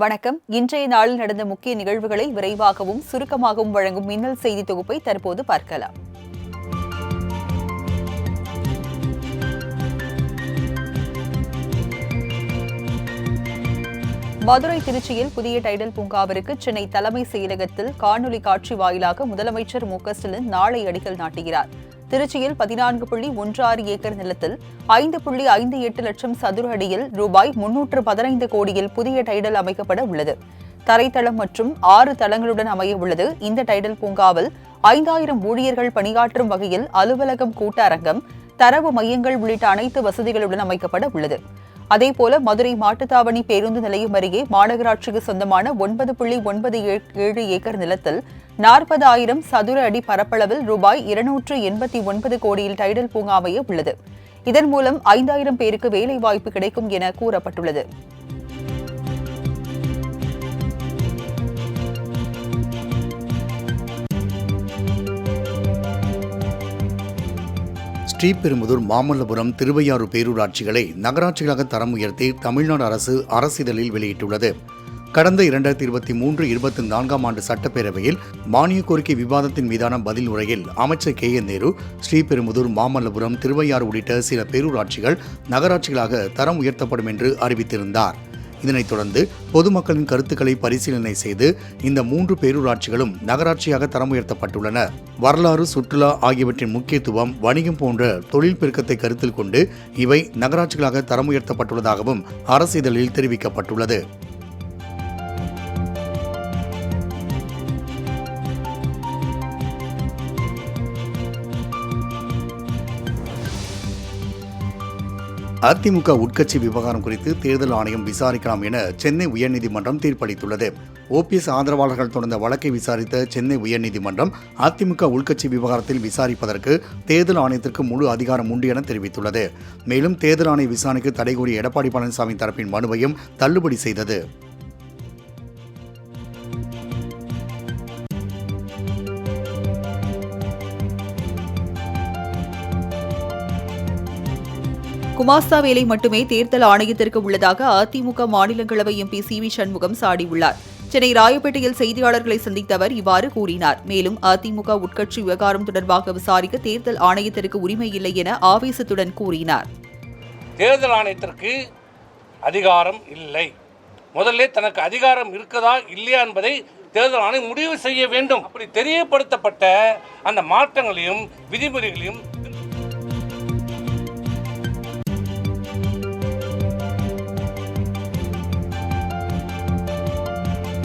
வணக்கம். இன்றைய நாளில் நடந்த முக்கிய நிகழ்வுகளை விரைவாகவும் சுருக்கமாகவும் வழங்கும் மின்னல் செய்தி தொகுப்பை தற்போது பார்க்கலாம். மதுரை திருச்சியில் புதிய டைடல் பூங்காவிற்கு சென்னை தலைமை செயலகத்தில் காணொலி காட்சி வாயிலாக முதலமைச்சர் மு.க.ஸ்டாலின் நாளை அடிக்கல் நாட்டுகிறார். திருச்சியில் 14.16 ஏக்கர் நிலத்தில் 5.58 லட்சம் சதுர அடியில் ரூபாய் 315 கோடியில் புதிய டைடல் அமைக்கப்பட உள்ளது. தரைத்தளம் மற்றும் 6 தளங்களுடன் அமைய உள்ளது. இந்த டைடல் பூங்காவில் 5000 ஊழியர்கள் பணியாற்றும் வகையில் அலுவலகம், கூட்டரங்கம், தரவு மையங்கள் உள்ளிட்ட அனைத்து வசதிகளுடன் அமைக்கப்பட உள்ளது. அதேபோல மதுரை மாட்டுத்தாவணி பேருந்து நிலையம் அருகே மாநகராட்சிக்கு சொந்தமான 9.97 ஏக்கர் நிலத்தில் 40,000 சதுர அடி பரப்பளவில் ரூபாய் 289 கோடியில் டைடல் பூங்கா அமைய உள்ளது. இதன் மூலம் 5000 பேருக்கு வேலைவாய்ப்பு கிடைக்கும் என கூறப்பட்டுள்ளது. ஸ்ரீபெரும்புதூர், மாமல்லபுரம், திருவையாறு பேரூராட்சிகளை நகராட்சிகளாக தரம் உயர்த்தி தமிழ்நாடு அரசு அரசிதழில் வெளியிட்டுள்ளது. கடந்த 2023-24 ஆண்டு சட்டப்பேரவையில் மானிய கோரிக்கை விவாதத்தின் மீதான பதில் உரையில் அமைச்சர் கே.என். நேரு ஸ்ரீபெரும்புதூர், மாமல்லபுரம், திருவையாறு உள்ளிட்ட சில பேரூராட்சிகள் நகராட்சிகளாக தரம் உயர்த்தப்படும் என்று அறிவித்திருந்தார். இதனைத் தொடர்ந்து பொதுமக்களின் கருத்துக்களை பரிசீலனை செய்து இந்த 3 பேரூராட்சிகளும் நகராட்சியாக தரம் உயர்த்தப்பட்டுள்ளன. வரலாறு, சுற்றுலா ஆகியவற்றின் முக்கியத்துவம், வணிகம் போன்ற தொழில் பெருக்கத்தை கருத்தில் கொண்டு இவை நகராட்சிகளாக தரம் உயர்த்தப்பட்டுள்ளதாகவும் அரசிதழில் தெரிவிக்கப்பட்டுள்ளது. அதிமுக உட்கட்சி விவகாரம் குறித்து தேர்தல் ஆணையம் விசாரிக்கலாம் என சென்னை உயர்நீதிமன்றம் தீர்ப்பளித்துள்ளது. ஓபிஎஸ் ஆதரவாளர்கள் தொடர்ந்த வழக்கை விசாரித்த சென்னை உயர்நீதிமன்றம் அதிமுக உள்கட்சி விவகாரத்தில் விசாரிப்பதற்கு தேர்தல் ஆணையத்திற்கு முழு அதிகாரம் உண்டு என தெரிவித்துள்ளது. மேலும் தேர்தல் ஆணைய விசாரணைக்கு தடை கோரிய எடப்பாடி பழனிசாமி தரப்பின் மனுவையும் தள்ளுபடி செய்தது. குமாஸ்தா வேலை மட்டுமே தேர்தல் ஆணையத்திற்கு உள்ளதாக அதிமுக மாநிலங்களவை எம்பி சி.வி. சண்முகம் சாடியுள்ளார். சென்னை ராயப்பேட்டையில் செய்தியாளர்களை சந்தித்த அவர் இவ்வாறு கூறினார். மேலும் அதிமுக உட்கட்சி விவகாரம் தொடர்பாக விசாரிக்க தேர்தல் ஆணையத்திற்கு உரிமை இல்லை என ஆவேசத்துடன் கூறினார். தேர்தல் ஆணையத்திற்கு அதிகாரம் இல்லை. முதல்ல தனக்கு அதிகாரம் இருக்கதா இல்லையா என்பதை தேர்தல் ஆணையம் முடிவு செய்ய வேண்டும். அப்படி தெரியப்படுத்தப்பட்ட அந்த மாற்றங்களையும் விதிமுறைகளையும்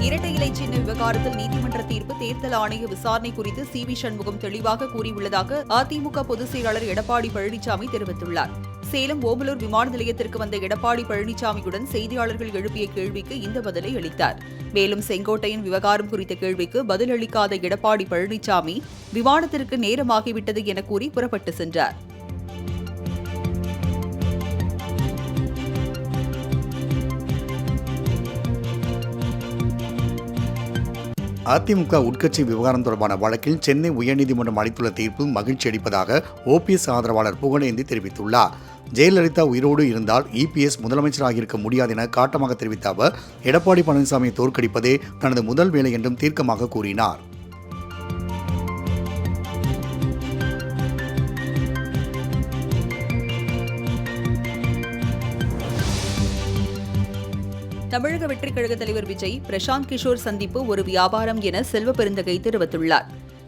இரட்டை இலை சின்ன விவகாரத்தில் நீதிமன்ற தீர்ப்பு, தேர்தல் ஆணைய விசாரணை குறித்து சி.வி. சண்முகம் தெளிவாக கூறியுள்ளதாக அதிமுக பொதுச் செயலாளர் எடப்பாடி பழனிசாமி தெரிவித்துள்ளார். சேலம் ஓமலூர் விமான நிலையத்திற்கு வந்த எடப்பாடி பழனிசாமியுடன் செய்தியாளர்கள் எழுப்பிய கேள்விக்கு இந்த பதிலை அளித்தார். மேலும் செங்கோட்டையன் விவகாரம் குறித்த கேள்விக்கு பதிலளிக்காத எடப்பாடி பழனிசாமி விமானத்திற்கு நேரமாகிவிட்டது என கூறி புறப்பட்டு சென்றார். அதிமுக உட்கட்சி விவகாரம் தொடர்பான வழக்கில் சென்னை உயர்நீதிமன்றம் அளித்துள்ள தீர்ப்பு மகிழ்ச்சி அளிப்பதாக ஓபிஎஸ் ஆதரவாளர் புகழேந்தி தெரிவித்துள்ளார். ஜெயலலிதா உயிரோடு இருந்தால் இபிஎஸ் முதலமைச்சராக இருக்க முடியாது என காட்டமாக தெரிவித்த அவர் எடப்பாடி பழனிசாமியை தோற்கடிப்பதே தனது முதல் வேலை என்றும் தீர்க்கமாக கூறினார். தமிழக வெற்றிக் கழக தலைவர் விஜய், பிரசாந்த் கிஷோர் சந்திப்பு ஒரு வியாபாரம் என செல்வ பெருந்தகை தெரிவித்துள்ளார்.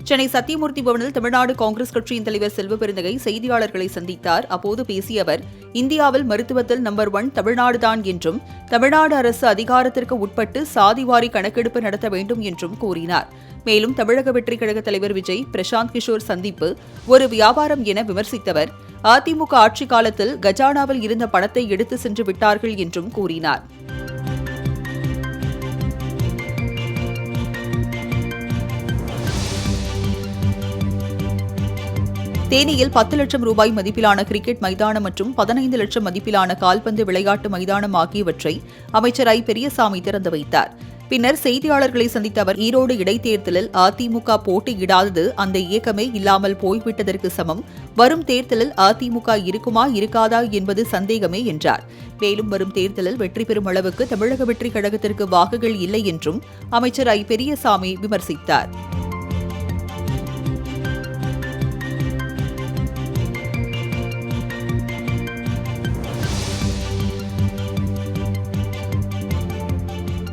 சென்னை சத்தியமூர்த்தி பவனில் தமிழ்நாடு காங்கிரஸ் கட்சியின் தலைவர் செல்வ பெருந்தகை செய்தியாளர்களை சந்தித்தார். அப்போது பேசிய அவர், இந்தியாவில் மருத்துவத்தில் நம்பர் 1 தமிழ்நாடுதான் என்றும் தமிழ்நாடு அரசு அதிகாரத்திற்கு உட்பட்டு சாதிவாரி கணக்கெடுப்பு நடத்த வேண்டும் என்றும் கூறினார். மேலும் தமிழக வெற்றிக் கழக தலைவர் விஜய், பிரசாந்த் கிஷோர் சந்திப்பு ஒரு வியாபாரம் என விமர்சித்தவர், அதிமுக ஆட்சி காலத்தில் கஜானாவில் இருந்த பணத்தை எடுத்து சென்று விட்டார்கள் என்றும் கூறினார். தேனியில் 10 லட்சம் ரூபாய் மதிப்பிலான கிரிக்கெட் மைதானம் மற்றும் 15 லட்சம் மதிப்பிலான கால்பந்து விளையாட்டு மைதானம் ஆகியவற்றை அமைச்சர் ஐ. பெரியசாமி திறந்து வைத்தார். பின்னர் செய்தியாளர்களை சந்தித்த அவர் ஈரோடு இடைத்தேர்தலில் அதிமுக போட்டியிடாதது அந்த இயக்கமே இல்லாமல் போய்விட்டதற்கு சமம். வரும் தேர்தலில் அதிமுக இருக்குமா இருக்காதா என்பது சந்தேகமே என்றார். மேலும் வரும் தேர்தலில் வெற்றி பெறும் அளவுக்கு தமிழக வெற்றிக் கழகத்திற்கு வாக்குகள் இல்லை என்றும் அமைச்சர் ஐ. பெரியசாமி விமர்சித்தார்.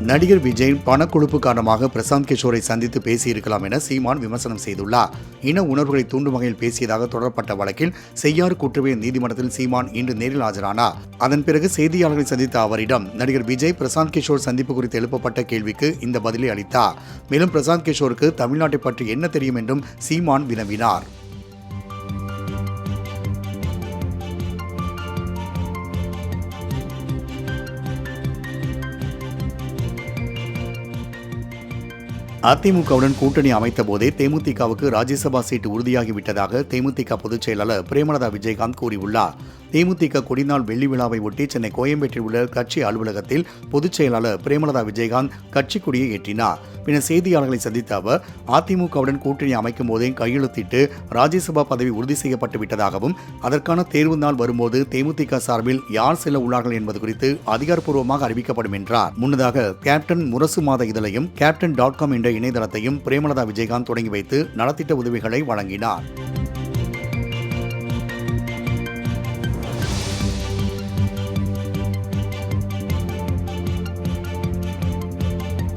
நடிகர் விஜய் பணக்கொழுப்பு காரணமாக பிரசாந்த் கிஷோரை சந்தித்து பேசியிருக்கலாம் என சீமான் விமர்சனம் செய்துள்ளார். இன உணர்வுகளை தூண்டும் வகையில் பேசியதாக தொடரப்பட்ட வழக்கில் செய்யாறு குற்றவியல் நீதிமன்றத்தில் சீமான் இன்று நேரில் ஆஜரானார். அதன் பிறகு செய்தியாளர்களை சந்தித்த அவரிடம் நடிகர் விஜய் பிரசாந்த் கிஷோர் சந்திப்பு குறித்து எழுப்பப்பட்ட கேள்விக்கு இந்த பதிலை அளித்தார். மேலும் பிரசாந்த் கிஷோருக்கு தமிழ்நாட்டை பற்றி என்ன தெரியும் என்றும் சீமான் வினவினார். அதிமுகவுடன் கூட்டணி அமைத்த போதே தேமுதிகவுக்கு ராஜ்யசபா சீட்டு உறுதியாகிவிட்டதாக தேமுதிக பொதுச் செயலாளர் பிரேமலதா விஜயகாந்த் கூறியுள்ளார். தேமுதிக கொடிநாள் வெள்ளி விழாவை ஒட்டி சென்னை கோயம்பேட்டில் உள்ள கட்சி அலுவலகத்தில் பொதுச் செயலாளர் பிரேமலதா விஜயகாந்த் கட்சி கொடியை ஏற்றினார். பின்னர் செய்தியாளர்களை சந்தித்த அவர் அதிமுகவுடன் கூட்டணி அமைக்கும் போதே கையெழுத்திட்டு ராஜ்யசபா பதவி உறுதி செய்யப்பட்டு விட்டதாகவும் அதற்கான தேர்வு நாள் வரும்போது தேமுதிக சார்பில் யார் செல்ல உள்ளார்கள் என்பது குறித்து அதிகாரப்பூர்வமாக அறிவிக்கப்படும் என்றார். முன்னதாக கேப்டன் முரசு மாத இதழையும் captain.com என்ற இணையதளத்தையும் பிரேமலதா விஜயகாந்த் தொடங்கி வைத்து நலத்திட்ட உதவிகளை வழங்கினார்.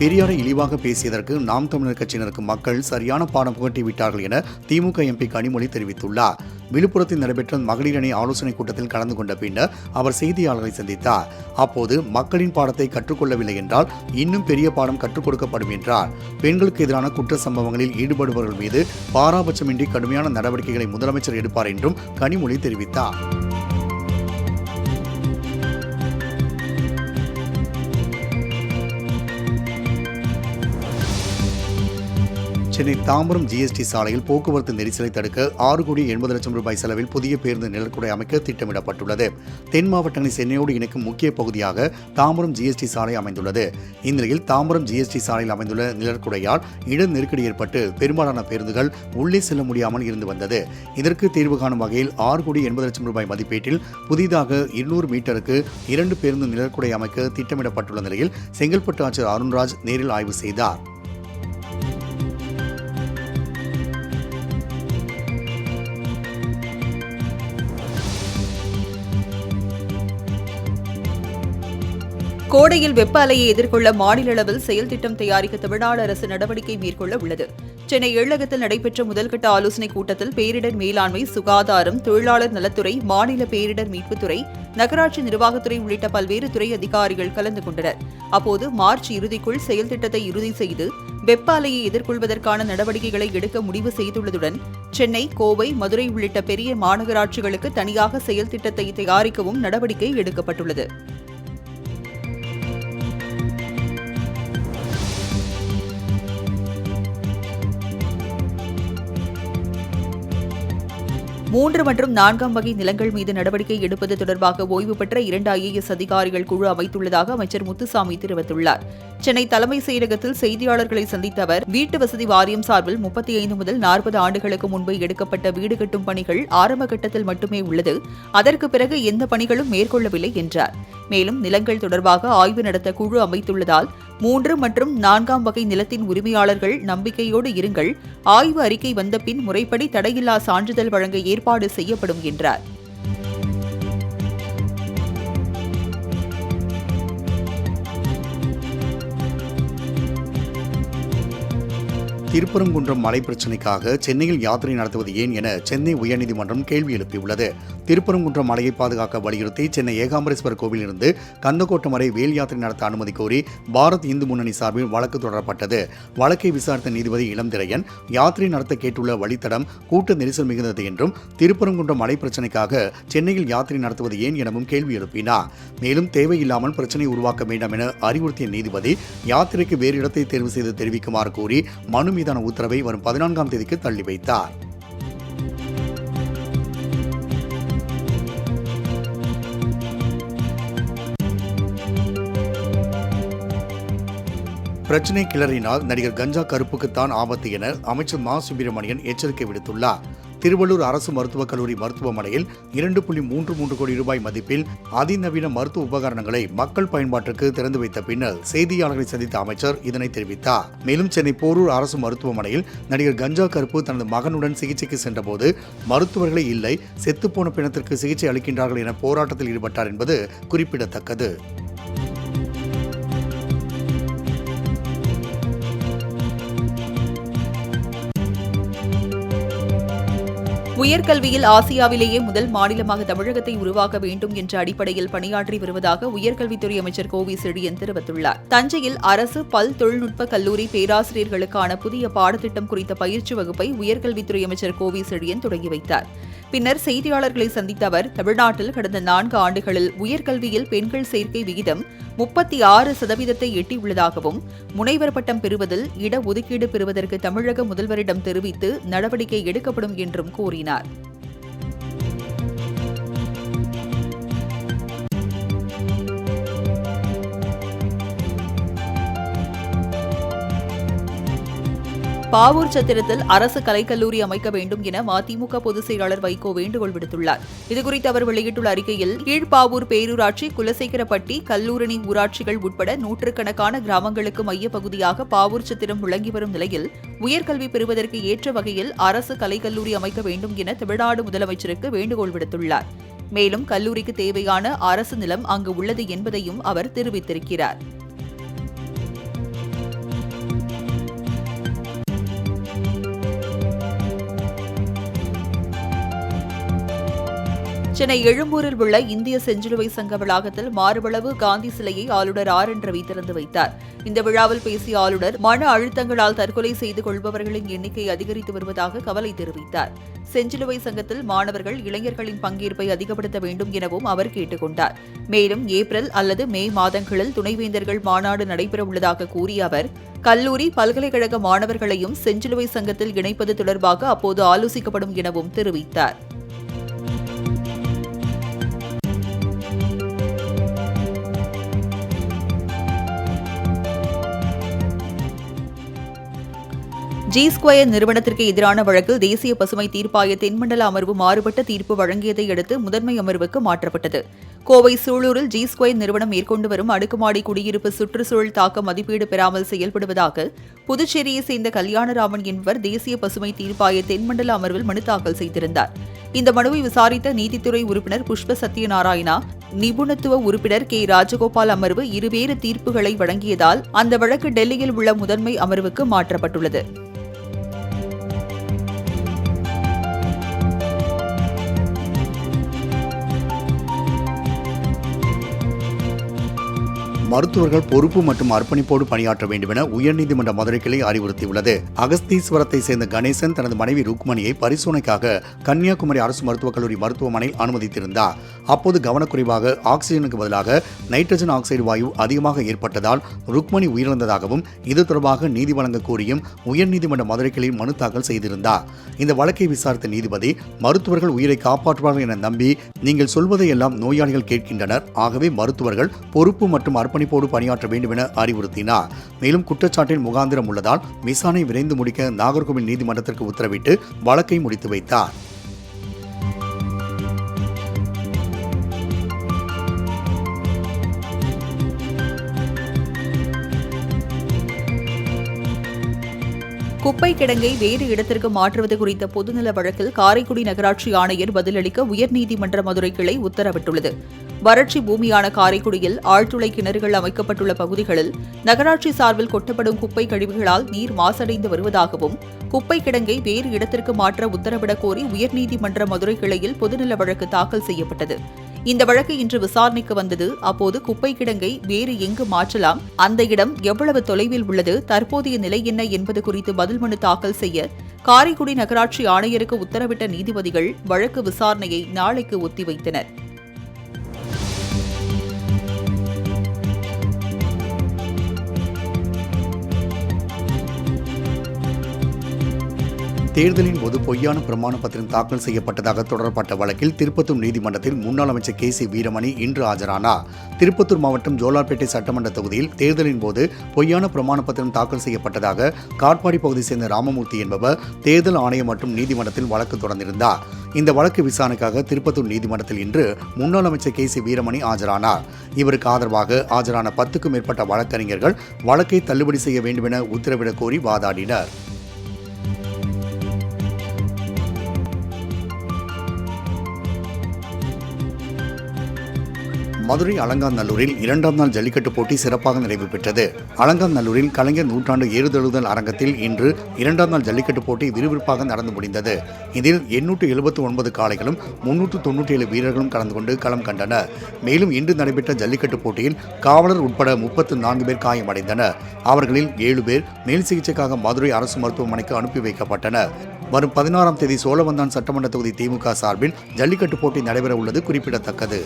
பெரியாரை இழிவாக பேசியதற்கு நாம் தமிழர் கட்சியினருக்கு மக்கள் சரியான பாடம் புகட்டி விட்டார்கள் என திமுக எம்பி கனிமொழி தெரிவித்துள்ளார். விழுப்புரத்தில் நடைபெற்ற மகளிர் அணி ஆலோசனைக் கூட்டத்தில் கலந்து கொண்ட பின்னர் அவர் செய்தியாளர்களை சந்தித்தார். அப்போது மக்களின் பாடத்தை கற்றுக்கொள்ளவில்லை என்றால் இன்னும் பெரிய பாடம் கற்றுக் கொடுக்கப்படும் என்றார். பெண்களுக்கு எதிரான குற்ற சம்பவங்களில் ஈடுபடுபவர்கள் மீது பாராபட்சமின்றி கடுமையான நடவடிக்கைகளை முதலமைச்சர் எடுப்பார் என்றும் கனிமொழி தெரிவித்தார். சென்னை தாம்பரம் ஜிஎஸ்டி சாலையில் போக்குவரத்து நெரிசலை தடுக்க 6 கோடி 80 லட்சம் ரூபாய் செலவில் புதிய பேருந்து நிழற்குடை அமைக்க திட்டமிடப்பட்டுள்ளது. தென் மாவட்டங்களை சென்னையோடு இணைக்கும் முக்கிய பகுதியாக தாம்பரம் ஜிஎஸ்டி சாலை அமைந்துள்ளது. இந்நிலையில் தாம்பரம் ஜிஎஸ்டி சாலையில் அமைந்துள்ள நிழற்குடையால் இட நெருக்கடி ஏற்பட்டு பெரும்பாலான பேருந்துகள் உள்ளே செல்ல முடியாமல் இருந்து வந்தது. இதற்கு தீர்வு காணும் வகையில் 6 கோடி 80 லட்சம் ரூபாய் மதிப்பீட்டில் புதிதாக 200 மீட்டருக்கு 2 பேருந்து நிழற்குடை அமைக்க திட்டமிடப்பட்டுள்ள நிலையில் செங்கல்பட்டு ஆட்சியர் அருண்ராஜ் நேரில் ஆய்வு செய்தார். கோடையில் வெப்ப அலையை எதிர்கொள்ள மாநில அளவில் செயல் திட்டம் தயாரிக்க தமிழ்நாடு அரசு நடவடிக்கை மேற்கொள்ள உள்ளது. சென்னை எள்ளகத்தில் நடைபெற்ற முதல்கட்ட ஆலோசனைக் கூட்டத்தில் பேரிடர் மேலாண்மை, சுகாதாரம், தொழிலாளர் நலத்துறை, மாநில பேரிடர் மீட்புத்துறை, நகராட்சி நிர்வாகத்துறை உள்ளிட்ட பல்வேறு துறை அதிகாரிகள் கலந்து கொண்டனர். அப்போது மார்ச் இறுதிக்குள் செயல் திட்டத்தை இறுதி செய்து வெப்ப அலையை எதிர்கொள்வதற்கான நடவடிக்கைகளை எடுக்க முடிவு செய்துள்ளதுடன் சென்னை, கோவை, மதுரை உள்ளிட்ட பெரிய மாநகராட்சிகளுக்கு தனியாக செயல் திட்டத்தை தயாரிக்கவும் நடவடிக்கை எடுக்கப்பட்டுள்ளது. மூன்று மற்றும் 4ஆம் வகை நிலங்கள் மீது நடவடிக்கை எடுப்பது தொடர்பாக ஓய்வு பெற்ற 2 IAS அதிகாரிகள் குழு அமைத்துள்ளதாக அமைச்சர் முத்துசாமி தெரிவித்துள்ளார். சென்னை தலைமைச் செயலகத்தில் செய்தியாளர்களை சந்தித்த அவர், வீட்டு வசதி வாரியம் சார்பில் 35 முதல் 40 ஆண்டுகளுக்கு முன்பு எடுக்கப்பட்ட வீடு கட்டும் பணிகள் ஆரம்ப கட்டத்தில் மட்டுமே உள்ளது. அதற்கு பிறகு எந்த பணிகளும் மேற்கொள்ளவில்லை என்றார். மேலும் நிலங்கள் தொடர்பாக ஆய்வு நடத்த குழு அமைத்துள்ளதால் 3 மற்றும் 4ஆம் வகை நிலத்தின் உரிமையாளர்கள் நம்பிக்கையோடு இருங்கள். ஆய்வு அறிக்கை வந்த பின் முறைப்படி தடையில்லா சான்றிதழ் வழங்க ஏற்பாடு செய்யப்படும் என்றார். திருப்பரங்குன்றம் மலை பிரச்சினைக்காக சென்னையில் யாத்திரை நடத்துவது ஏன் என சென்னை உயர்நீதிமன்றம் கேள்வி எழுப்பியுள்ளது. திருப்பரங்குன்றம் மலையை பாதுகாக்க வலியுறுத்தி சென்னை ஏகாம்பரேஸ்வரர் கோவிலிலிருந்து கந்தக்கோட்டம் வரை வேல் யாத்திரை நடத்த அனுமதி கோரி பாரத் இந்து முன்னணி சார்பில் வழக்கு தொடரப்பட்டது. வழக்கை விசாரித்த நீதிபதி இளந்திரையன் யாத்திரை நடத்த கேட்டுள்ள வழித்தடம் கூட்ட நெரிசல் மிகுந்தது என்றும் திருப்பரங்குன்றம் மலை பிரச்சினைக்காக சென்னையில் யாத்திரை நடத்துவது ஏன் எனவும் கேள்வி எழுப்பினார். மேலும் தேவையில்லாமல் பிரச்சினை உருவாக்க வேண்டாம் என அறிவுறுத்திய நீதிபதி யாத்திரைக்கு வேறு இடத்தை தேர்வு செய்து தெரிவிக்குமாறு கூறி மனு மீதான உத்தரவை வரும் 14ஆம் தேதிக்கு தள்ளி வைத்தார். பிரச்சினை கிளறினால் நடிகர் கஞ்சா கருப்புக்குத்தான் ஆபத்து என அமைச்சர் மா சுப்பிரமணியன் எச்சரிக்கை விடுத்துள்ளார். திருவள்ளூர் அரசு மருத்துவக் கல்லூரி மருத்துவமனையில் 2.33 கோடி ரூபாய் மதிப்பில் அதிநவீன மருத்துவ உபகரணங்களை மக்கள் பயன்பாட்டிற்கு திறந்து வைத்த பின்னர் செய்தியாளர்களை சந்தித்த அமைச்சர் இதனை தெரிவித்தார். மேலும் சென்னை போரூர் அரசு மருத்துவமனையில் நடிகர் கஞ்சா கருப்பு தனது மகனுடன் சிகிச்சைக்கு சென்றபோது மருத்துவர்களே இல்லை, செத்துப்போன பிணத்திற்கு சிகிச்சை அளிக்கின்றார்கள் என போராட்டத்தில் ஈடுபட்டார் என்பது குறிப்பிடத்தக்கது. உயர்கல்வியில் ஆசியாவிலேயே முதல் மாநிலமாக தமிழகத்தை உருவாக்க வேண்டும் என்ற அடிப்படையில் பணியாற்றி வருவதாக உயர்கல்வித்துறை அமைச்சர் கோவி செழியன் தெரிவித்துள்ளார். தஞ்சையில் அரசு பல் தொழில்நுட்ப கல்லூரி பேராசிரியர்களுக்கான புதிய பாடத்திட்டம் குறித்த பயிற்சி வகுப்பை உயர்கல்வித்துறை அமைச்சர் கோவி செழியன் தொடங்கி வைத்தார். பின்னர் செய்தியாளர்களை சந்தித்த அவர், தமிழ்நாட்டில் கடந்த 4 ஆண்டுகளில் உயர்கல்வியில் பெண்கள் சேர்க்கை விகிதம் 36% எட்டியுள்ளதாகவும் முனைவர் பட்டம் பெறுவதில் இடஒதுக்கீடு பெறுவதற்கு தமிழக முதல்வரிடம் தெரிவித்து நடவடிக்கை எடுக்கப்படும் என்றும் கூறினார். பாவூர் சத்திரத்தில் அரசு கலைக்கல்லூரி அமைக்க வேண்டும் என மதிமுக பொதுச் செயலாளர் வைகோ வேண்டுகோள் விடுத்துள்ளார். இதுகுறித்து அவர் வெளியிட்டுள்ள அறிக்கையில், கீழ்பாவூர் பேரூராட்சி, குலசேகரப்பட்டி, கல்லூரணி ஊராட்சிகள் உட்பட நூற்றுக்கணக்கான கிராமங்களுக்கு மையப்பகுதியாக பாவூர் சத்திரம் விளங்கி வரும் நிலையில் உயர்கல்வி பெறுவதற்கு ஏற்ற வகையில் அரசு கலைக்கல்லூரி அமைக்க வேண்டும் என தமிழ்நாடு முதலமைச்சருக்கு வேண்டுகோள் விடுத்துள்ளார். மேலும் கல்லூரிக்கு தேவையான அரசு நிலம் அங்கு உள்ளது என்பதையும் அவர் தெரிவித்திருக்கிறார். சென்னை எழும்பூரில் உள்ள இந்திய செஞ்சிலுவை சங்க வளாகத்தில் மார்பளவு காந்தி சிலையை ஆளுநர் RN ரவி திறந்து வைத்தார். இந்த விழாவில் பேசிய ஆளுநர், மன அழுத்தங்களால் தற்கொலை செய்து கொள்பவர்களின் எண்ணிக்கை அதிகரித்து வருவதாக கவலை தெரிவித்தார். செஞ்சிலுவை சங்கத்தில் மாணவர்கள், இளைஞர்களின் பங்கேற்பை அதிகப்படுத்த வேண்டும் எனவும் அவர் கேட்டுக் கொண்டார். மேலும் ஏப்ரல் அல்லது மே மாதங்களில் துணைவேந்தர்கள் மாநாடு நடைபெறவுள்ளதாக கூறிய அவர், கல்லூரி, பல்கலைக்கழக மாணவர்களையும் செஞ்சிலுவை சங்கத்தில் இணைப்பது தொடர்பாக அப்போது ஆலோசிக்கப்படும் எனவும் தெரிவித்தார். G-Square நிறுவனத்திற்கு எதிரான வழக்கில் தேசிய பசுமை தீர்ப்பாய தென்மண்டல அமர்வு மாறுபட்ட தீர்ப்பு வழங்கியதை அடுத்து முதன்மை அமர்வுக்கு மாற்றப்பட்டது. கோவை சூலூரில் G-Square நிறுவனம் மேற்கொண்டு வரும் அடுக்குமாடி குடியிருப்பு சுற்றுச்சூழல் தாக்க மதிப்பீடு பெறாமல் செயல்படுவதாக புதுச்சேரியை சேர்ந்த கல்யாணராமன் என்பவர் தேசிய பசுமை தீர்ப்பாய தென்மண்டல அமர்வில் மனு தாக்கல் செய்திருந்தார். இந்த மனுவை விசாரித்த நீதித்துறை உறுப்பினர் புஷ்ப சத்யநாராயணா, நிபுணத்துவ உறுப்பினர் K. ராஜகோபால் அமர்வு இருவேறு தீர்ப்புகளை வழங்கியதால் அந்த வழக்கு டெல்லியில் உள்ள முதன்மை அமர்வுக்கு மாற்றப்பட்டுள்ளது. மருத்துவர்கள் பொறுப்பு மற்றும் அர்ப்பணிப்போடு பணியாற்ற வேண்டும் என உயர்நீதிமன்ற மதுரை கிளை அறிவுறுத்தியுள்ளது. அகஸ்தீஸ்வரத்தை சேர்ந்த கணேசன் தனது மனைவி ருக்மணியை பரிசோதனைக்காக கன்னியாகுமரி அரசு மருத்துவக் கல்லூரி மருத்துவமனையில் அனுமதித்திருந்தார். அப்போது கவனக்குறைவாக ஆக்சிஜனுக்கு பதிலாக நைட்ரஜன் ஆக்சைடு வாயு அதிகமாக ஏற்பட்டதால் ருக்மணி உயிரிழந்ததாகவும் இது தொடர்பாக நீதி வழங்க கோரியும் உயர்நீதிமன்ற மதுரை கிளையில் மனு தாக்கல் செய்திருந்தார். இந்த வழக்கை விசாரித்த நீதிபதி, மருத்துவர்கள் உயிரை காப்பாற்றுவார்கள் என நம்பி நீங்கள் சொல்வதையெல்லாம் நோயாளிகள் கேட்கின்றனர். ஆகவே மருத்துவர்கள் பொறுப்பு மற்றும் அர்ப்பணிப்போடு பணியாற்ற வேண்டும் என அறிவுறுத்தினார். மேலும் குற்றச்சாட்டில் முகாந்திரம் உள்ளதால் விசாரணை விரைந்து முடிக்க நாகர்கோவில் நீதிமன்றத்திற்கு உத்தரவிட்டு வழக்கை முடித்து வைத்தார். குப்பை கிடங்கை வேறு இடத்திற்கு மாற்றுவது குறித்த பொதுநல வழக்கில் காரைக்குடி நகராட்சி ஆணையர் பதிலளிக்க உயர்நீதிமன்ற மதுரை கிளை உத்தரவிட்டுள்ளது. வறட்சி பூமியான காரைக்குடியில் ஆழ்துளை கிணறுகள் அமைக்கப்பட்டுள்ள பகுதிகளில் நகராட்சி சார்பில் கொட்டப்படும் குப்பை கழிவுகளால் நீர் மாசடைந்து வருவதாகவும் குப்பை கிடங்கை வேறு இடத்திற்கு மாற்ற உத்தரவிடக் கோரி உயர்நீதிமன்ற மதுரை கிளையில் பொதுநல வழக்கு தாக்கல் செய்யப்பட்டது. இந்த வழக்கு இன்று விசாரணைக்கு வந்தது. அப்போது குப்பை கிடங்கை வேறு எங்கு மாற்றலாம், அந்த இடம் எவ்வளவு தொலைவில் உள்ளது, தற்போதைய நிலை என்ன என்பது குறித்து பதில் மனு தாக்கல் செய்ய காரைக்குடி நகராட்சி ஆணையருக்கு உத்தரவிட்ட நீதிபதிகள் வழக்கு விசாரணையை நாளைக்கு ஒத்திவைத்தனர். தேர்தலின் போது பொய்யான பிரமாண பத்திரம் தாக்கல் செய்யப்பட்டதாக தொடரப்பட்ட வழக்கில் திருப்பத்தூர் நீதிமன்றத்தில் முன்னாள் அமைச்சர் KC வீரமணி இன்று ஆஜரானார். திருப்பத்தூர் மாவட்டம் ஜோலார்பேட்டை சட்டமன்ற தொகுதியில் தேர்தலின் போது பொய்யான பிரமாண பத்திரம் தாக்கல் செய்யப்பட்டதாக காட்பாடி பகுதியை சேர்ந்த ராமமூர்த்தி என்பவர் தேர்தல் ஆணையம் மற்றும் நீதிமன்றத்தில் வழக்கு தொடர்ந்திருந்தார். இந்த வழக்கு விசாரணைக்காக திருப்பத்தூர் நீதிமன்றத்தில் இன்று முன்னாள் அமைச்சர் KC வீரமணி ஆஜரானார். இவருக்கு ஆதரவாக ஆஜரான 10க்கும் மேற்பட்ட வழக்கறிஞர்கள் வழக்கை தள்ளுபடி செய்ய வேண்டும் என உத்தரவிடக் கோரி வாதாடினர். மதுரை அலங்காநல்லூரில் 2ஆம் நாள் ஜல்லிக்கட்டு போட்டி சிறப்பாக நிறைவு பெற்றது. அலங்காநல்லூரில் கலைஞர் நூற்றாண்டு ஏறுதழுதல் அரங்கத்தில் இன்று 2ஆம் நாள் ஜல்லிக்கட்டு போட்டி விறுவிறுப்பாக நடந்து முடிந்தது. இதில் 879 காளைகளும் 397 வீரர்களும் கலந்து கொண்டு களம் கண்டனர். மேலும் இன்று நடைபெற்ற ஜல்லிக்கட்டு போட்டியில் காவலர் உட்பட 34 பேர் காயமடைந்தனர். அவர்களில் 7 பேர் மேல் சிகிச்சைக்காக மதுரை அரசு மருத்துவமனைக்கு அனுப்பி வைக்கப்பட்டனர். வரும் 16ஆம் தேதி சோழவந்தான் சட்டமன்ற தொகுதி திமுக சார்பில் ஜல்லிக்கட்டு போட்டி நடைபெற உள்ளது குறிப்பிடத்தக்கது.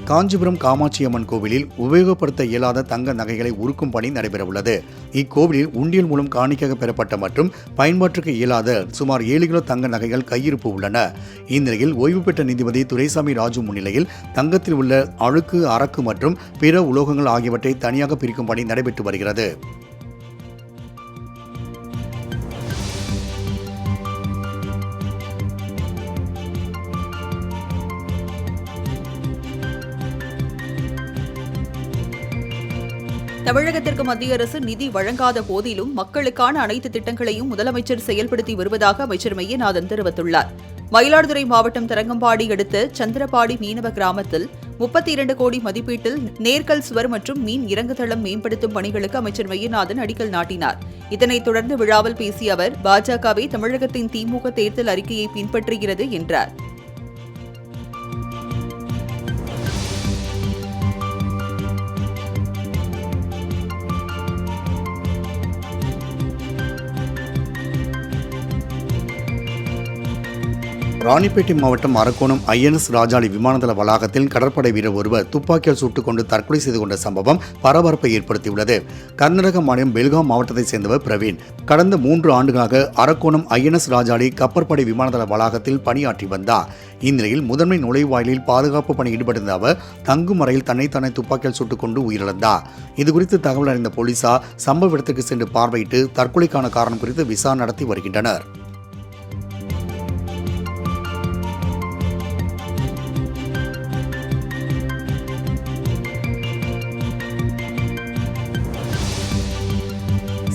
காஞ்சிபுரம் காமாட்சியம்மன் கோவிலில் உபயோகப்படுத்த இயலாத தங்க நகைகளை உருக்கும் பணி நடைபெறவுள்ளது. இக்கோவிலில் உண்டியல் மூலம் காணிக்கையாக பெறப்பட்ட மற்றும் பயன்பாட்டுக்கு இயலாத சுமார் 7 கிலோ தங்க நகைகள் கையிருப்பு உள்ளன. இந்நிலையில் ஓய்வு பெற்ற நீதிபதி துரைசாமி ராஜு முன்னிலையில் தங்கத்தில் உள்ள அழுக்கு, அரக்கு மற்றும் பிற உலோகங்கள் ஆகியவற்றை தனியாக பிரிக்கும் பணி நடைபெற்று வருகிறது. தமிழகத்திற்கு மத்திய அரசு நிதி வழங்காத போதிலும் மக்களுக்கான அனைத்து திட்டங்களையும் முதலமைச்சர் செயல்படுத்தி வருவதாக அமைச்சர் மெய்யநாதன் தெரிவித்துள்ளார். மயிலாடுதுறை மாவட்டம் தரங்கம்பாடி அடுத்த சந்திரபாடி மீனவ கிராமத்தில் 32 கோடி மதிப்பீட்டில் நேர்கல் சுவர் மற்றும் மீன் இறங்குதளம் மேம்படுத்தும் பணிகளுக்கு அமைச்சர் மெய்யநாதன் அடிக்கல் நாட்டினார். இதனைத் தொடர்ந்து விழாவில் பேசிய அவர், பாஜகவே தமிழகத்தின் திமுக தேர்தல் அறிக்கையை பின்பற்றுகிறது என்றார். ராணிப்பேட்டை மாவட்டம் அரக்கோணம் INS ராஜாளி விமானதள வளாகத்தில் கடற்படை வீரர் ஒருவர் துப்பாக்கியால் சுட்டுக் கொண்டு தற்கொலை செய்து கொண்ட சம்பவம் பரபரப்பை ஏற்படுத்தியுள்ளது. கர்நாடக மாநிலம் பெல்காம் மாவட்டத்தைச் சேர்ந்தவர் பிரவீன் கடந்த 3 ஆண்டுகளாக அரக்கோணம் INS ராஜாளி கப்பற்படை விமானதள வளாகத்தில் பணியாற்றி வந்தார். இந்நிலையில் முதன்மை நுழைவாயிலில் பாதுகாப்பு பணி ஈடுபட்டிருந்த அவர் தங்கும் அறையில் தன்னைத்தானே துப்பாக்கியால் சுட்டுக் கொண்டு உயிரிழந்தார். இதுகுறித்து தகவல் அறிந்த போலீசார் சம்பவ இடத்திற்கு சென்று பார்வையிட்டு தற்கொலைக்கான காரணம் குறித்து விசாரணை நடத்தி வருகின்றனர்.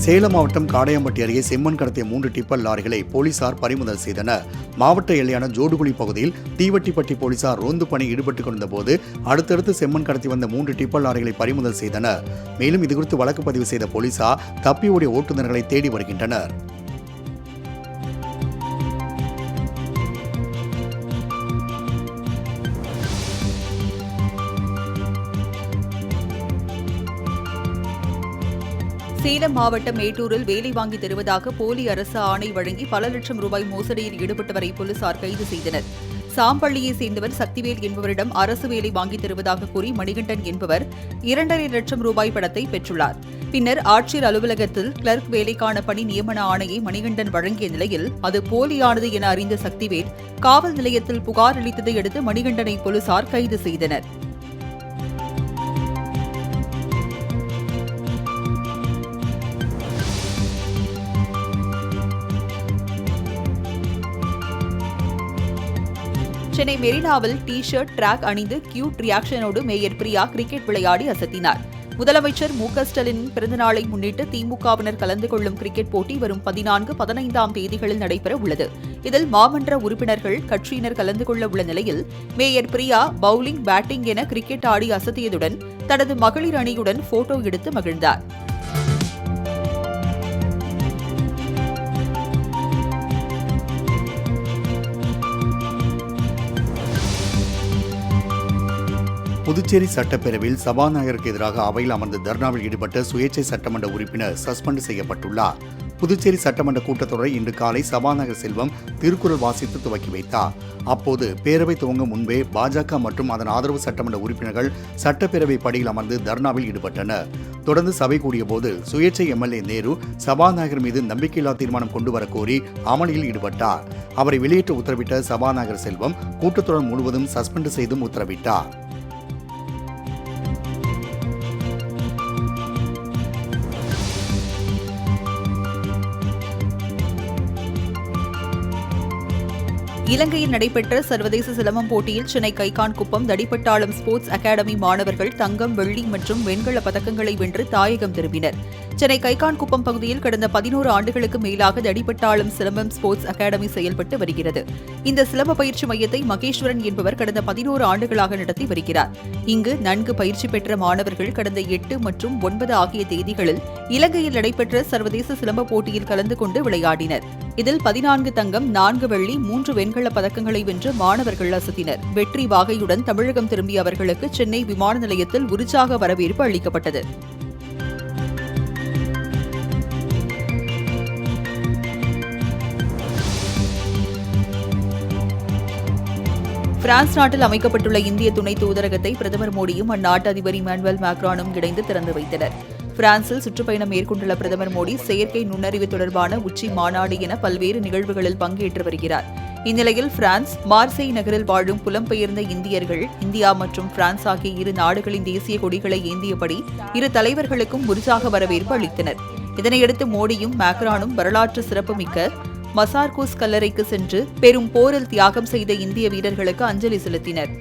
சேலம் மாவட்டம் காடையம்பட்டி அருகே செம்மண் கடத்திய 3 டிப்பர் லாரிகளை போலீசார் பறிமுதல் செய்தனர். மாவட்ட எல்லையான ஜோடுகுழி பகுதியில் தீவட்டிப்பட்டி போலீசார் ரோந்து பணி ஈடுபட்டுக் கொண்டிருந்தபோது அடுத்தடுத்து செம்மண் கடத்தி வந்த 3 டிப்பர் லாரிகளை பறிமுதல் செய்தனர். மேலும் இதுகுறித்து வழக்கு பதிவு செய்த போலீசார் தப்பி ஓடிய ஓட்டுநர்களை தேடி வருகின்றனர். சேலம் மாவட்டம் மேட்டூரில் வேலை வாங்கி தருவதாக போலி அரசு ஆணை வழங்கி பல லட்சம் ரூபாய் மோசடியில் ஈடுபட்டவரை போலீசார் கைது செய்தனர். சாம்பள்ளியை சேர்ந்தவர் சக்திவேல் என்பவரிடம் அரசு வேலை வாங்கி தருவதாக கூறி மணிகண்டன் என்பவர் 2.5 லட்சம் ரூபாய் பணத்தை பெற்றுள்ளார். பின்னர் ஆட்சியர் அலுவலகத்தில் கிளர்க் வேலைக்கான பணி நியமன ஆணையை மணிகண்டன் வழங்கிய நிலையில் அது போலியானது என அறிந்த சக்திவேல் காவல் நிலையத்தில் புகார் அளித்ததை அடுத்து மணிகண்டனை போலீசார் கைது செய்தனர். சென்னை மெரினாவில் டி-ஷர்ட், ட்ராக் அணிந்து கியூட் ரியாக்ஷனோடு மேயர் பிரியா கிரிக்கெட் விளையாடி அசத்தினார். முதலமைச்சர் ஸ்டாலினின் பிறந்தநாளை முன்னிட்டு திமுகவினர் கலந்து கொள்ளும் கிரிக்கெட் போட்டி வரும் 14, 15ஆம் தேதிகளில் நடைபெற உள்ளது. இதில் மாமன்ற உறுப்பினர்கள், கட்சியினர் கலந்து கொள்ள உள்ள நிலையில் மேயர் பிரியா பவுலிங், பேட்டிங் என கிரிக்கெட் ஆடி அசத்தியதுடன் தனது மகளிர் அணியுடன் போட்டோ எடுத்து மகிழ்ந்தார். புதுச்சேரி சட்டப்பேரவையில் சபாநாயகருக்கு எதிராக அவையில் அமர்ந்து தர்ணாவில் ஈடுபட்ட சுயேட்சை சட்டமன்ற உறுப்பினர் சஸ்பெண்ட் செய்யப்பட்டுள்ளார். புதுச்சேரி சட்டமன்ற கூட்டத்தொடரை இன்று காலை சபாநாயகர் செல்வம் திருக்குறள் வாசித்து துவக்கி வைத்தார். அப்போது பேரவை துவங்கும் முன்பே பாஜக மற்றும் அதன் ஆதரவு சட்டமன்ற உறுப்பினர்கள் சட்டப்பேரவை படியில் அமர்ந்து தர்ணாவில் ஈடுபட்டனர். தொடர்ந்து சபை கூடியபோது சுயேட்சை எம்எல்ஏ நேரு சபாநாயகர் மீது நம்பிக்கையில்லா தீர்மானம் கொண்டு வர கோரி அமளியில் ஈடுபட்டார். அவரை வெளியேற்ற உத்தரவிட்ட சபாநாயகர் செல்வம் கூட்டத்தொடர் முழுவதும் சஸ்பெண்ட் செய்தும் உத்தரவிட்டார். இலங்கையில் நடைபெற்ற சர்வதேச சிலம்பம் போட்டியில் சென்னை கைகான்குப்பம் தடிப்பட்டாளம் ஸ்போர்ட்ஸ் அகாடமி மாணவர்கள் தங்கம், வெள்ளி மற்றும் வெண்கல பதக்கங்களை வென்று தாயகம் திரும்பினர். சென்னை கைகான்குப்பம் பகுதியில் கடந்த 11 ஆண்டுகளுக்கு மேலாக தடிப்பட்டாளம் சிலம்பம் ஸ்போர்ட்ஸ் அகாடமி செயல்பட்டு வருகிறது. இந்த சிலம்ப பயிற்சி மையத்தை மகேஸ்வரன் என்பவர் கடந்த 11 ஆண்டுகளாக நடத்தி வருகிறார். இங்கு நன்கு பயிற்சி பெற்ற மாணவர்கள் கடந்த 8 மற்றும் 9 ஆகிய தேதிகளில் இலங்கையில் நடைபெற்ற சர்வதேச சிலம்ப போட்டியில் கலந்து கொண்டு விளையாடினர். இதில் 14 தங்கம், 4 வெள்ளி, 3 வெண்கல பதக்கங்களை வென்று மாணவர்கள் அசத்தினர். வெற்றி வாகையுடன் தமிழகம் திரும்பிய அவர்களுக்கு சென்னை விமான நிலையத்தில் உற்சாக வரவேற்பு அளிக்கப்பட்டது. பிரான்ஸ் நாட்டில் அமைக்கப்பட்டுள்ள இந்திய துணை தூதரகத்தை பிரதமர் மோடியும் அந்நாட்டு அதிபர் இமானுவேல் மேக்ரானும் இணைந்து திறந்து வைத்தனர். பிரான்சில் சுற்றுப்பயணம் மேற்கொண்டுள்ள பிரதமர் மோடி செயற்கை நுண்ணறிவு தொடர்பான உச்சி மாநாடு என பல்வேறு நிகழ்வுகளில் பங்கேற்று வருகிறார். இந்நிலையில் பிரான்ஸ் மார்சேய் நகரில் வாழும் புலம்பெயர்ந்த இந்தியர்கள் இந்தியா மற்றும் பிரான்ஸ் ஆகிய இரு நாடுகளின் தேசிய கொடிகளை ஏந்தியபடி இரு தலைவர்களுக்கும் உற்சாக வரவேற்பு அளித்தனர். இதனையடுத்து மோடியும் மேக்ரானும் வரலாற்று சிறப்புமிக்க மசார்கூஸ் கல்லறைக்கு சென்று பெரும் போரில் தியாகம் செய்த இந்திய வீரர்களுக்கு அஞ்சலி செலுத்தினர்.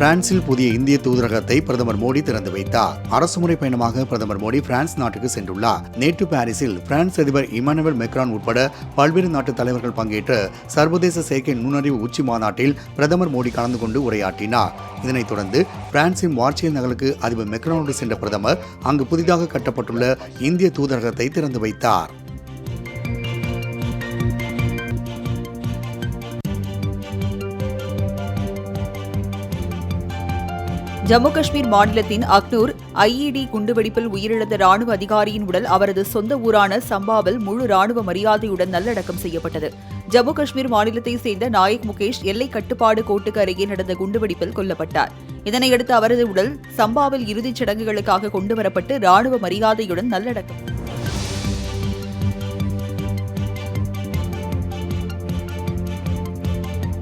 பிரான்சில் புதிய இந்திய தூதரகத்தை பிரதமர் மோடி திறந்து வைத்தார். அரசுமுறை பயணமாக பிரதமர் மோடி பிரான்ஸ் நாட்டுக்கு சென்றுள்ளார். நேற்று பாரிஸில் பிரான்ஸ் அதிபர் இமானுவேல் மேக்ரான் உட்பட பல்வேறு நாட்டு தலைவர்கள் பங்கேற்ற சர்வதேச செயற்கை நுண்ணறிவு உச்சி மாநாட்டில் பிரதமர் மோடி கலந்து கொண்டு உரையாற்றினார். இதனைத் தொடர்ந்து பிரான்சின் மார்சேய் நகருக்கு அதிபர் மேக்ரானோடு சென்ற பிரதமர் அங்கு புதிதாக கட்டப்பட்டுள்ள இந்திய தூதரகத்தை திறந்து வைத்தார். ஜம்மு காஷ்மீர் மாநிலத்தின் அக்னூர் ஐஇடி குண்டுவெடிப்பில் உயிரிழந்த ராணுவ அதிகாரியின் உடல் அவரது சொந்த ஊரான சம்பாவில் முழு ராணுவ மரியாதையுடன் நல்லடக்கம் செய்யப்பட்டது. ஜம்மு காஷ்மீர் மாநிலத்தைச் சேர்ந்த நாயக் முகேஷ் எல்லை கட்டுப்பாடு கோட்டுக்கு அருகே நடந்த குண்டுவெடிப்பில் கொல்லப்பட்டார். இதனையடுத்து அவரது உடல் சம்பாவில் இறுதிச் சடங்குகளுக்காக கொண்டுவரப்பட்டு ராணுவ மரியாதையுடன் நல்லடக்கம்.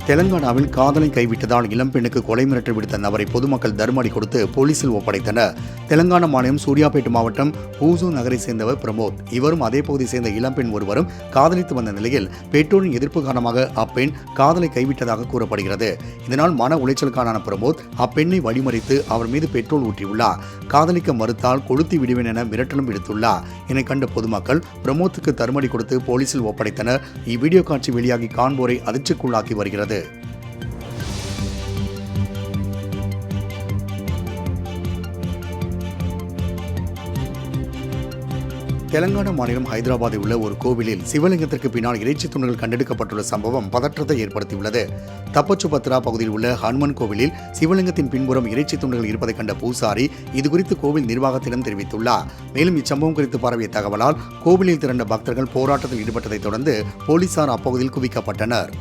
தெலங்கானாவில் காதலை கைவிட்டதால் இளம்பெண்ணுக்கு கொலை மிரட்டல் விடுத்த நபரை பொதுமக்கள் தர்மடி கொடுத்து போலீசில் ஒப்படைத்தனர். தெலங்கானா மாநிலம் சூர்யாபேட் மாவட்டம் ஹூசூர் நகரை சேர்ந்தவர் பிரமோத். இவரும் அதே பகுதியை சேர்ந்த இளம்பெண் ஒருவரும் காதலித்து வந்த நிலையில் பெற்றோரின் எதிர்ப்பு காரணமாக அப்பெண் காதலை கைவிட்டதாக கூறப்படுகிறது. இதனால் மன உளைச்சலுக்கான பிரமோத் அப்பெண்ணை வழிமறித்து அவர் மீது பெட்ரோல் ஊற்றியுள்ளார். காதலிக்க மறுத்தால் கொளுத்தி விடுவேன் என மிரட்டலும் விடுத்துள்ளார். இதனை கண்ட பொதுமக்கள் பிரமோத்துக்கு தர்மடி கொடுத்து போலீசில் ஒப்படைத்தனர். இவ்வீடியோ காட்சி வெளியாகி காண்போரை அதிர்ச்சிக்குள்ளாக்கி வருகிறது. தெலங்கானா மாநிலம் ஹைதராபாத்தில் உள்ள ஒரு கோவிலில் சிவலிங்கத்திற்கு பின்னால் இறைச்சி துண்டுகள் கண்டெடுக்கப்பட்டுள்ள சம்பவம் பதற்றத்தை ஏற்படுத்தியுள்ளது. தப்பச்சுபத்ரா பகுதியில் உள்ள ஹனுமன் கோவிலில் சிவலிங்கத்தின் பின்புறம் இறைச்சி துண்டுகள் இருப்பதை கண்ட பூசாரி இதுகுறித்து கோவில் நிர்வாகத்திடம் தெரிவித்துள்ளார். மேலும் இச்சம்பவம் குறித்து பரவிய தகவலால் கோவிலில் திரண்ட பக்தர்கள் போராட்டத்தில் ஈடுபட்டதைத் தொடர்ந்து போலீசார் அப்பகுதியில் குவிக்கப்பட்டனர்.